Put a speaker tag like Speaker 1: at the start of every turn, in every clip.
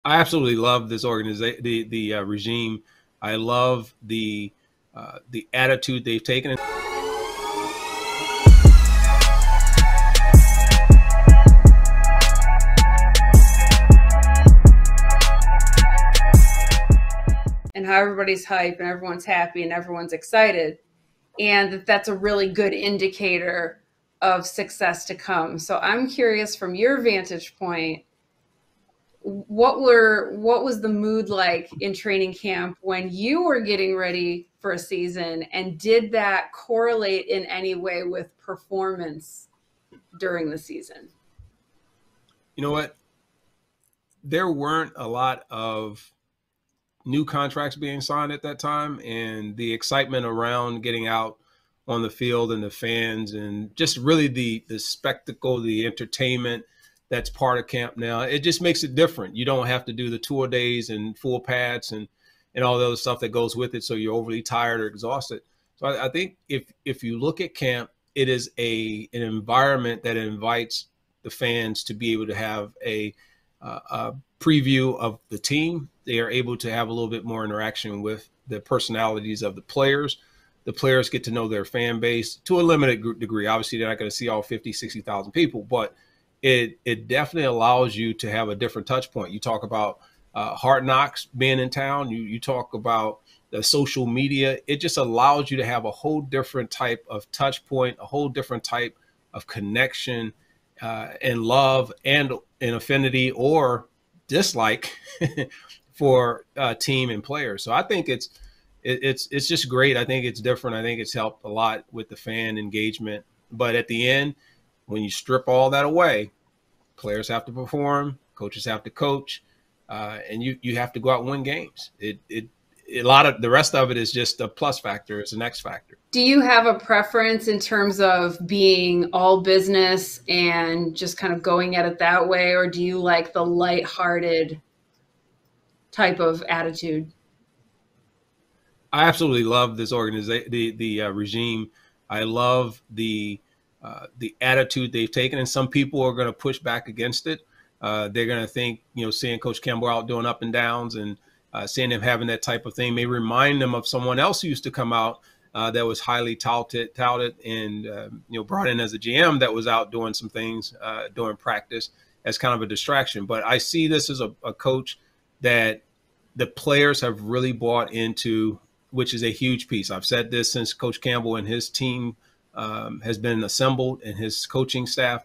Speaker 1: I absolutely love this organization, the regime. I love the attitude they've taken.
Speaker 2: And how everybody's hype and everyone's happy and everyone's excited, and that's a really good indicator of success to come. So I'm curious, from your vantage point, what was the mood like in training camp when you were getting ready for a season, and did that correlate in any way with performance during the season?
Speaker 1: You know what? There weren't a lot of new contracts being signed at that time, and the excitement around getting out on the field and the fans and just really the spectacle, the entertainment that's part of camp now, it just makes it different. You don't have to do the tour days and full pads and all the other stuff that goes with it, so you're overly tired or exhausted. So I think if you look at camp, it is an environment that invites the fans to be able to have a preview of the team. They are able to have a little bit more interaction with the personalities of the players. The players get to know their fan base to a limited degree. Obviously, they're not going to see all 50, 60,000 people, but it definitely allows you to have a different touch point. You talk about Hard Knocks being in town. You talk about the social media. It just allows you to have a whole different type of touch point, a whole different type of connection and love and an affinity or dislike for team and players. So I think it's just great. I think it's different. I think it's helped a lot with the fan engagement. But at the end, when you strip all that away, players have to perform, coaches have to coach, and you have to go out and win games. A lot of the rest of it is just a plus factor. It's an X factor.
Speaker 2: Do you have a preference in terms of being all business and just kind of going at it that way, or do you like the lighthearted type of attitude?
Speaker 1: I absolutely love this organization, the regime. I love the attitude they've taken, and some people are going to push back against it. They're going to think, seeing Coach Campbell out doing up and downs and seeing him having that type of thing may remind them of someone else who used to come out that was highly touted and brought in as a GM that was out doing some things during practice as kind of a distraction. But I see this as a coach that the players have really bought into, which is a huge piece. I've said this since Coach Campbell and his team has been assembled and his coaching staff,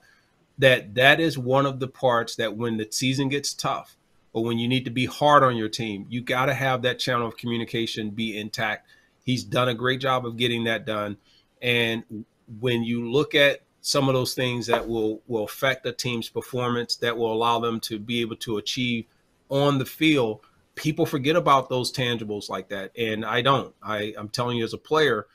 Speaker 1: that is one of the parts that when the season gets tough or when you need to be hard on your team, you got to have that channel of communication be intact. He's done a great job of getting that done. And when you look at some of those things that will affect a team's performance, that will allow them to be able to achieve on the field, people forget about those tangibles like that. And I don't. I'm telling you, as a player,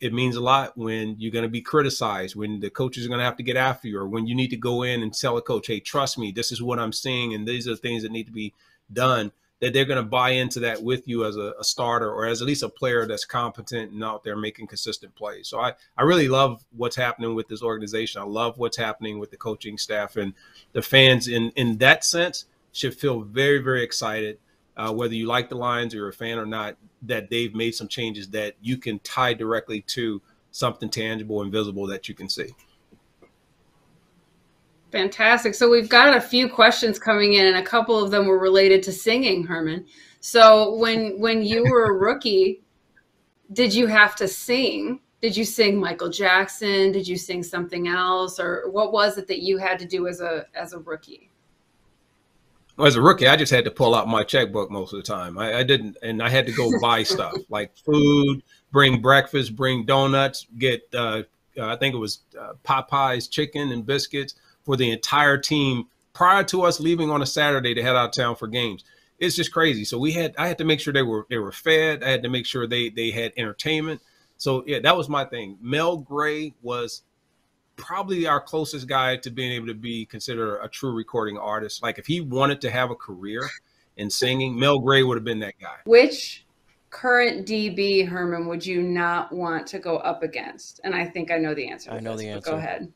Speaker 1: it means a lot when you're going to be criticized, when the coaches are going to have to get after you, or when you need to go in and tell a coach, hey, trust me, this is what I'm seeing, and these are the things that need to be done, that they're going to buy into that with you as a starter or as at least a player that's competent and out there making consistent plays. So I really love what's happening with this organization. I love what's happening with the coaching staff, and the fans in that sense should feel very, very excited, whether you like the Lions or you're a fan or not, that they've made some changes that you can tie directly to something tangible and visible that you can see.
Speaker 2: Fantastic. So we've got a few questions coming in, and a couple of them were related to singing, Herman. So when you were a rookie, did you have to sing? Did you sing Michael Jackson? Did you sing something else? Or what was it that you had to do as a rookie?
Speaker 1: Well, as a rookie, I just had to pull out my checkbook most of the time. I didn't, and I had to go buy stuff like food, bring breakfast, bring donuts, get, I think it was Popeye's chicken and biscuits for the entire team prior to us leaving on a Saturday to head out of town for games. It's just crazy. So I had to make sure they were fed. I had to make sure they had entertainment. So yeah, that was my thing. Mel Gray was probably our closest guy to being able to be considered a true recording artist. Like if he wanted to have a career in singing, Mel Gray would have been that guy.
Speaker 2: Which current DB, Herman, would you not want to go up against? And I think I know the answer.
Speaker 3: I know the answer.
Speaker 2: Go ahead.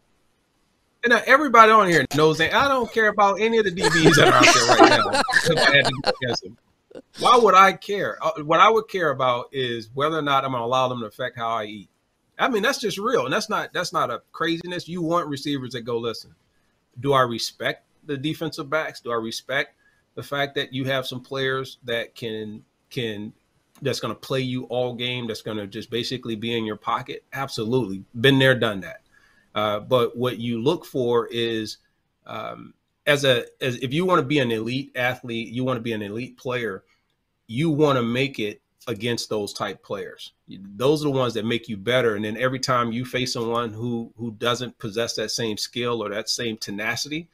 Speaker 1: And everybody on here knows that I don't care about any of the DBs that are out there right now. If I had to go against them. Why would I care? What I would care about is whether or not I'm going to allow them to affect how I eat. I mean, that's just real. And that's not a craziness. You want receivers that go, listen, do I respect the defensive backs? Do I respect the fact that you have some players that can that's going to play you all game, that's going to just basically be in your pocket? Absolutely. Been there, done that. But what you look for is as if you want to be an elite athlete, you want to be an elite player, you want to make it against those type players. Those are the ones that make you better. And then every time you face someone who doesn't possess that same skill or that same tenacity,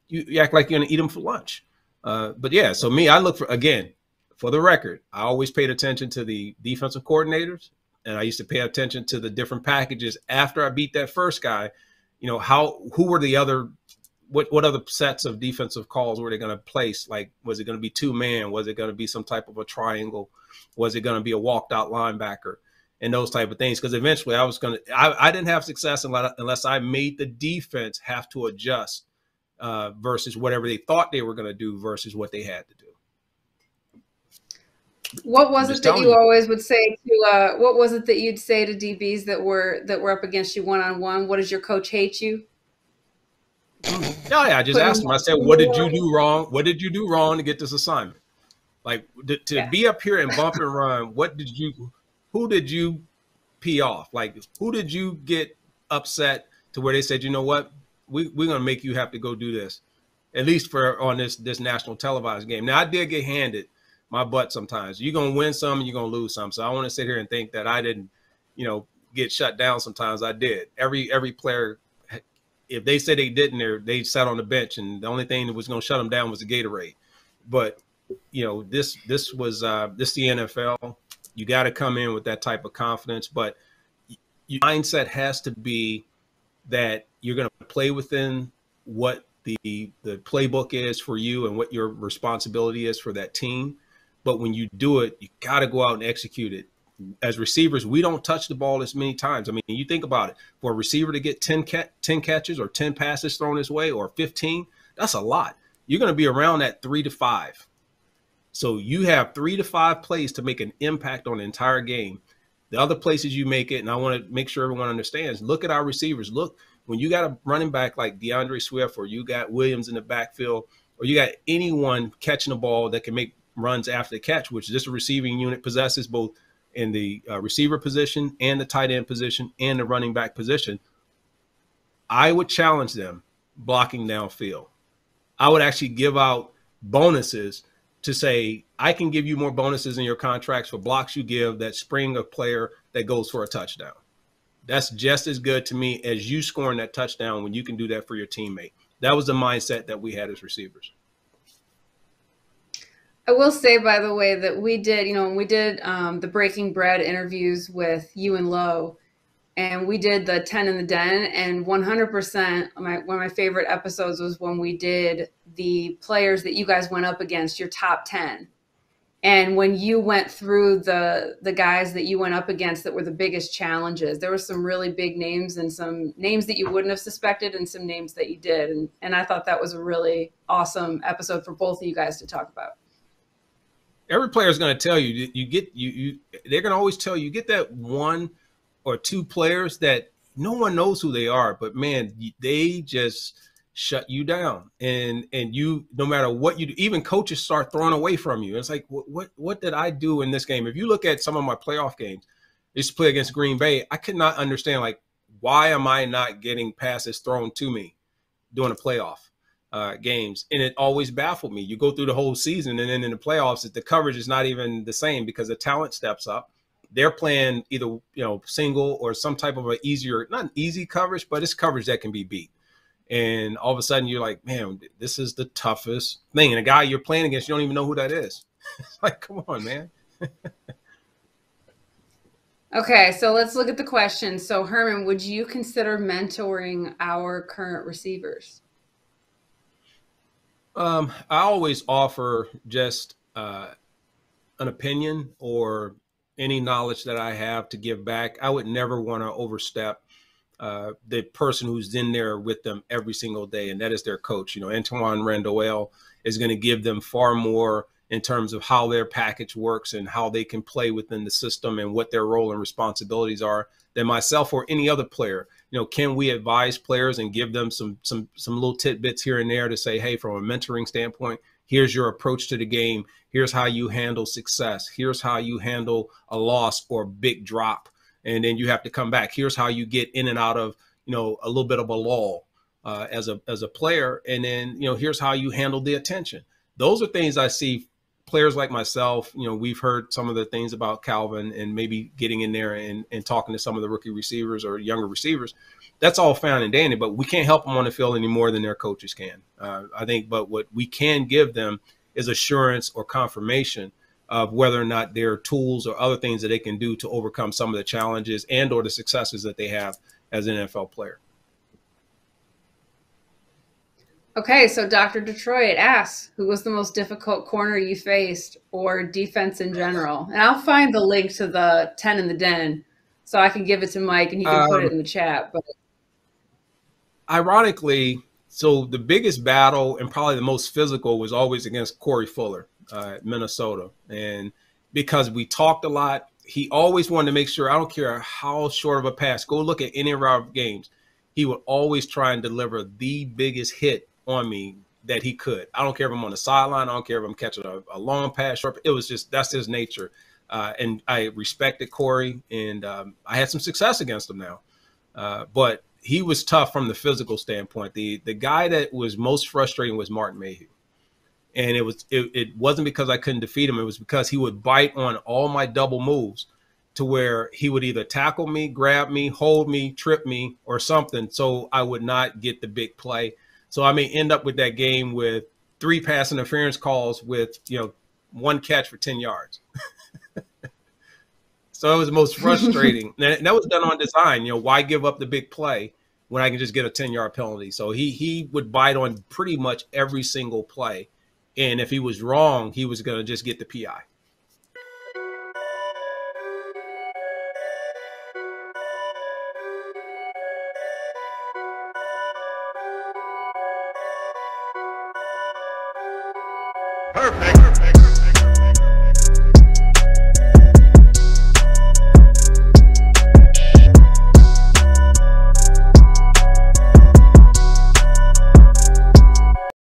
Speaker 1: you act like you're going to eat them for lunch. But yeah, so me, I look for, again, for the record, I always paid attention to the defensive coordinators, and I used to pay attention to the different packages after I beat that first guy. You know, who were the other, what other sets of defensive calls were they going to place? Like, was it going to be 2-man? Was it going to be some type of a triangle? Was it going to be a walked out linebacker? And those type of things. Because eventually I didn't have success unless I made the defense have to adjust versus whatever they thought they were going to do versus what they had to do.
Speaker 2: What was it that you always would say to? What was it that you'd say to DBs that were up against you one-on-one? What does your coach hate you?
Speaker 1: Yeah, I just asked him. I said, "What did you do wrong? What did you do wrong to get this assignment? Like to be up here and bump and run? Who did you pee off? Like who did you get upset to where they said, you know what, we're gonna make you have to go do this, at least on this national televised game. Now I did get handed my butt sometimes. You're gonna win some and you're gonna lose some. So I want to sit here and think that I didn't, get shut down. Sometimes I did. Every player, if they said they didn't, they sat on the bench, and the only thing that was going to shut them down was the Gatorade. But this was the NFL. You got to come in with that type of confidence, but your mindset has to be that you're going to play within what the playbook is for you and what your responsibility is for that team. But when you do it, you got to go out and execute it. As receivers, we don't touch the ball as many times. I mean, you think about it. For a receiver to get 10 catches or 10 passes thrown his way or 15, that's a lot. You're going to be around that 3 to 5. So you have 3 to 5 plays to make an impact on the entire game. The other places you make it, and I want to make sure everyone understands, look at our receivers. Look, when you got a running back like DeAndre Swift, or you got Williams in the backfield, or you got anyone catching the ball that can make runs after the catch, which this receiving unit possesses both in the receiver position and the tight end position and the running back position, I would challenge them blocking downfield. I would actually give out bonuses to say, I can give you more bonuses in your contracts for blocks you give that spring a player that goes for a touchdown. That's just as good to me as you scoring that touchdown when you can do that for your teammate. That was the mindset that we had as receivers.
Speaker 2: I will say, by the way, that we did, when we did the Breaking Bread interviews with you and Lowe, and we did the 10 in the Den, and 100%, one of my favorite episodes was when we did the players that you guys went up against, your top 10. And when you went through the guys that you went up against that were the biggest challenges, there were some really big names and some names that you wouldn't have suspected and some names that you did. And I thought that was a really awesome episode for both of you guys to talk about.
Speaker 1: Every player is going to tell you, they're going to always tell you, get that 1 or 2 players that no one knows who they are, but man, they just shut you down. And you, no matter what you do, even coaches start throwing away from you. It's like, what did I do in this game? If you look at some of my playoff games, I used to play against Green Bay, I could not understand, like, why am I not getting passes thrown to me during a playoff games? And it always baffled me. You go through the whole season, and then in the playoffs, the coverage is not even the same because the talent steps up. They're playing either single or some type of not an easy coverage, but it's coverage that can be beat. And all of a sudden you're like, man, this is the toughest thing. And a guy you're playing against, you don't even know who that is. It's like, come on, man.
Speaker 2: Okay, so let's look at the question. So Herman, would you consider mentoring our current receivers?
Speaker 1: I always offer just an opinion or any knowledge that I have to give back. I would never want to overstep the person who's in there with them every single day, and that is their coach. You know, Antoine Randall is going to give them far more in terms of how their package works and how they can play within the system and what their role and responsibilities are than myself or any other player. You know, can we advise players and give them some little tidbits here and there to say, hey, from a mentoring standpoint, here's your approach to the game. Here's how you handle success. Here's how you handle a loss or big drop. And then you have to come back. Here's how you get in and out of, you know, a little bit of a lull as a player. And then, you know, here's how you handle the attention. Those are things I see players like myself. You know, we've heard some of the things about Calvin and maybe getting in there and talking to some of the rookie receivers or younger receivers. That's all fine and dandy, but we can't help them on the field any more than their coaches can. I think, but what we can give them is assurance or confirmation of whether or not there are tools or other things that they can do to overcome some of the challenges and or the successes that they have as an NFL player.
Speaker 2: Okay, so Dr. Detroit asks, who was the most difficult corner you faced or defense in general? And I'll find the link to the 10 in the Den so I can give it to Mike and he can put it in the chat. But
Speaker 1: ironically, so the biggest battle and probably the most physical was always against Corey Fuller at Minnesota. And because we talked a lot, he always wanted to make sure, I don't care how short of a pass, go look at any of our games. He would always try and deliver the biggest hit on me that he could. I don't care if I'm on the sideline. I don't care if I'm catching a long pass, short. It was just, that's his nature. And I respected Corey, and I had some success against him now. But he was tough from the physical standpoint. The guy that was most frustrating was Martin Mayhew. And it wasn't because I couldn't defeat him. It was because he would bite on all my double moves to where he would either tackle me, grab me, hold me, trip me, or something. So I would not get the big play. So I may end up with that game with 3 pass interference calls with, you know, 1 catch for 10 yards. So it was the most frustrating. And that was done on design. You know, why give up the big play when I can just get a 10-yard penalty? So he would bite on pretty much every single play. And if he was wrong, he was going to just get the PI.
Speaker 3: Perfect.